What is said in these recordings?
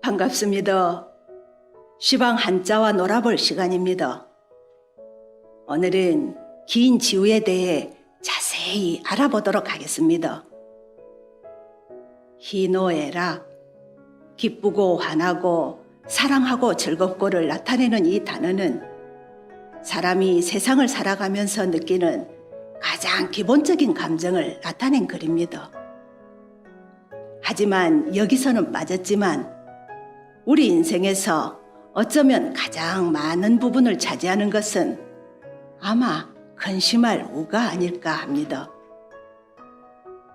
반갑습니다. 시방 한자와 놀아볼 시간입니다. 오늘은 긴 지우에 대해 자세히 알아보도록 하겠습니다. 희노애락, 기쁘고 화나고 사랑하고 즐겁고를 나타내는 이 단어는 사람이 세상을 살아가면서 느끼는 가장 기본적인 감정을 나타낸 글입니다. 하지만 여기서는 빠졌지만 우리 인생에서 어쩌면 가장 많은 부분을 차지하는 것은 아마 근심할 우가 아닐까 합니다.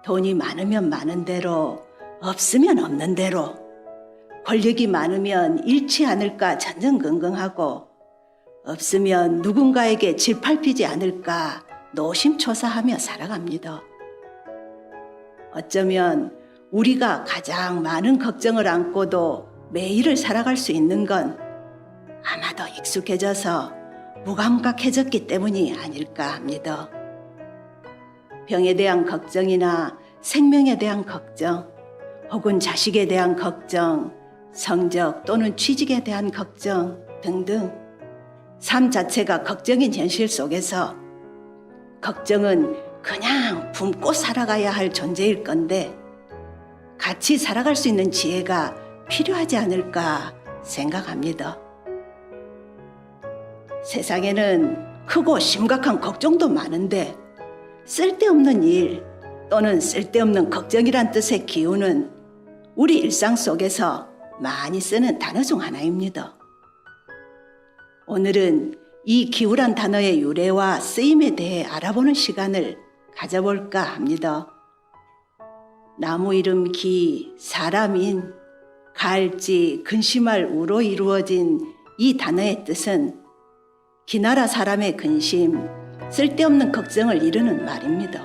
돈이 많으면 많은 대로, 없으면 없는 대로, 권력이 많으면 잃지 않을까 전전긍긍하고, 없으면 누군가에게 질밟히지 않을까 노심초사하며 살아갑니다. 어쩌면 우리가 가장 많은 걱정을 안고도 매일을 살아갈 수 있는 건 아마도 익숙해져서 무감각해졌기 때문이 아닐까 합니다. 병에 대한 걱정이나 생명에 대한 걱정, 혹은 자식에 대한 걱정, 성적 또는 취직에 대한 걱정 등등 삶 자체가 걱정인 현실 속에서 걱정은 그냥 품고 살아가야 할 존재일 건데 같이 살아갈 수 있는 지혜가 필요하지 않을까 생각합니다. 세상에는 크고 심각한 걱정도 많은데 쓸데없는 일 또는 쓸데없는 걱정이란 뜻의 기우는 우리 일상 속에서 많이 쓰는 단어 중 하나입니다. 오늘은 이 기우란 단어의 유래와 쓰임에 대해 알아보는 시간을 가져볼까 합니다. 나무 이름 기, 사람 인, 갈지, 근심할 우로 이루어진 이 단어의 뜻은 기나라 사람의 근심, 쓸데없는 걱정을 이루는 말입니다.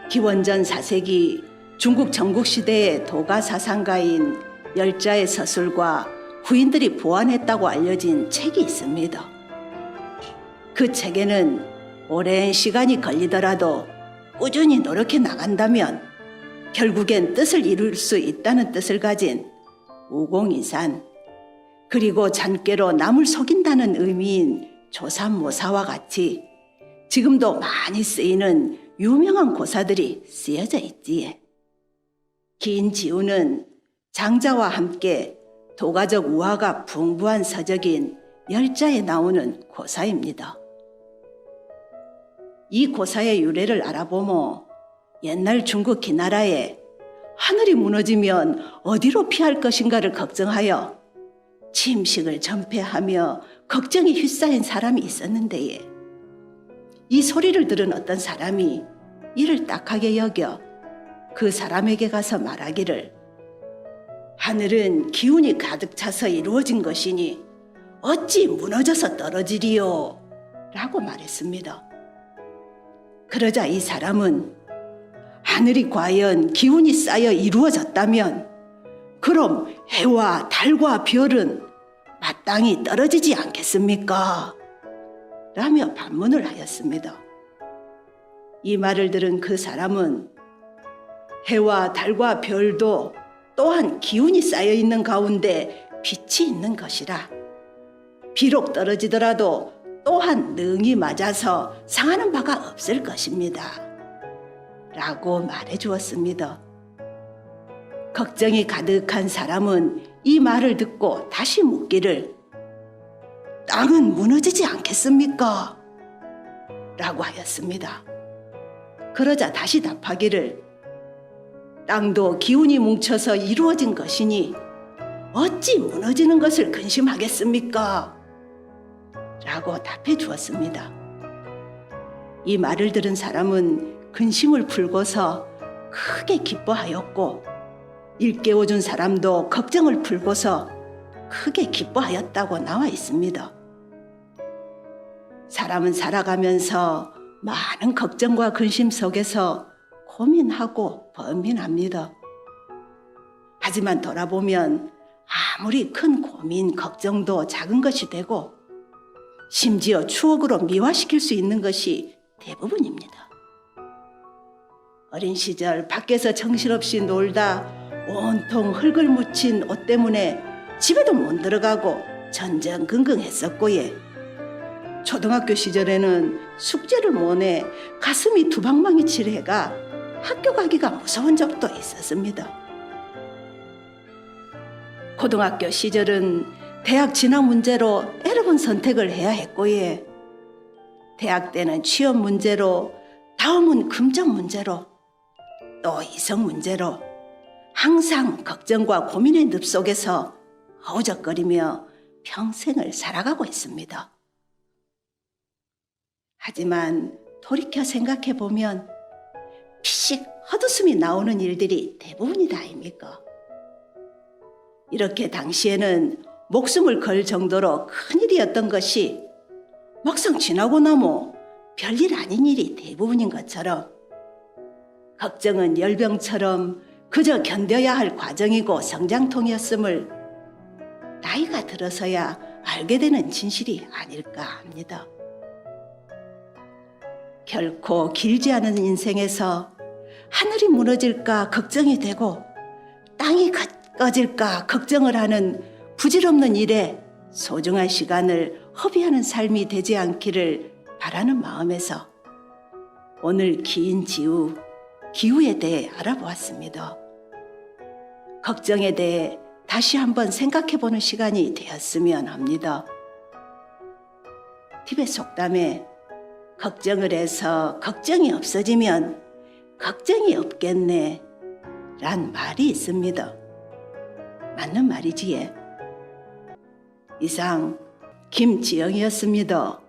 기원전 4세기 중국 전국시대의 도가사상가인 열자의 서술과 후인들이 보완했다고 알려진 책이 있습니다. 그 책에는 오랜 시간이 걸리더라도 꾸준히 노력해 나간다면 결국엔 뜻을 이룰 수 있다는 뜻을 가진 우공이산, 그리고 잔꾀로 남을 속인다는 의미인 조삼모사와 같이 지금도 많이 쓰이는 유명한 고사들이 쓰여져 있지에 긴 지우는 장자와 함께 도가적 우화가 풍부한 서적인 열자에 나오는 고사입니다. 이 고사의 유래를 알아보면 옛날 중국 기나라에 하늘이 무너지면 어디로 피할 것인가를 걱정하여 침식을 전폐하며 걱정이 휩싸인 사람이 있었는데 이 소리를 들은 어떤 사람이 이를 딱하게 여겨 그 사람에게 가서 말하기를 하늘은 기운이 가득 차서 이루어진 것이니 어찌 무너져서 떨어지리요? 라고 말했습니다. 그러자 이 사람은 하늘이 과연 기운이 쌓여 이루어졌다면 그럼 해와 달과 별은 마땅히 떨어지지 않겠습니까? 라며 반문을 하였습니다. 이 말을 들은 그 사람은 해와 달과 별도 또한 기운이 쌓여 있는 가운데 빛이 있는 것이라 비록 떨어지더라도 또한 능히 맞아서 상하는 바가 없을 것입니다. 라고 말해 주었습니다. 걱정이 가득한 사람은 이 말을 듣고 다시 묻기를 땅은 무너지지 않겠습니까? 라고 하였습니다. 그러자 다시 답하기를 땅도 기운이 뭉쳐서 이루어진 것이니 어찌 무너지는 것을 근심하겠습니까? 라고 답해 주었습니다. 이 말을 들은 사람은 근심을 풀고서 크게 기뻐하였고 일깨워준 사람도 걱정을 풀고서 크게 기뻐하였다고 나와 있습니다. 사람은 살아가면서 많은 걱정과 근심 속에서 고민하고 번민합니다. 하지만 돌아보면 아무리 큰 고민, 걱정도 작은 것이 되고 심지어 추억으로 미화시킬 수 있는 것이 대부분입니다. 어린 시절 밖에서 정신없이 놀다 온통 흙을 묻힌 옷 때문에 집에도 못 들어가고 전전긍긍했었고에 초등학교 시절에는 숙제를 못해 가슴이 두방망이 칠해가 학교 가기가 무서운 적도 있었습니다. 고등학교 시절은 대학 진학 문제로 여러 번 선택을 해야 했고에 대학 때는 취업 문제로 다음은 금전 문제로 또 이성 문제로 항상 걱정과 고민의 늪 속에서 허우적거리며 평생을 살아가고 있습니다. 하지만 돌이켜 생각해 보면 피식 헛웃음이 나오는 일들이 대부분이다 아닙니까? 이렇게 당시에는 목숨을 걸 정도로 큰일이었던 것이 막상 지나고 나면 별일 아닌 일이 대부분인 것처럼 걱정은 열병처럼 그저 견뎌야 할 과정이고 성장통이었음을 나이가 들어서야 알게 되는 진실이 아닐까 합니다. 결코 길지 않은 인생에서 하늘이 무너질까 걱정이 되고 땅이 꺼질까 걱정을 하는 부질없는 일에 소중한 시간을 허비하는 삶이 되지 않기를 바라는 마음에서 오늘 긴 기후에 대해 알아보았습니다. 걱정에 대해 다시 한번 생각해보는 시간이 되었으면 합니다. 티벳 속담에 걱정을 해서 걱정이 없어지면 걱정이 없겠네 란 말이 있습니다. 맞는 말이지에. 이상 김지영이었습니다.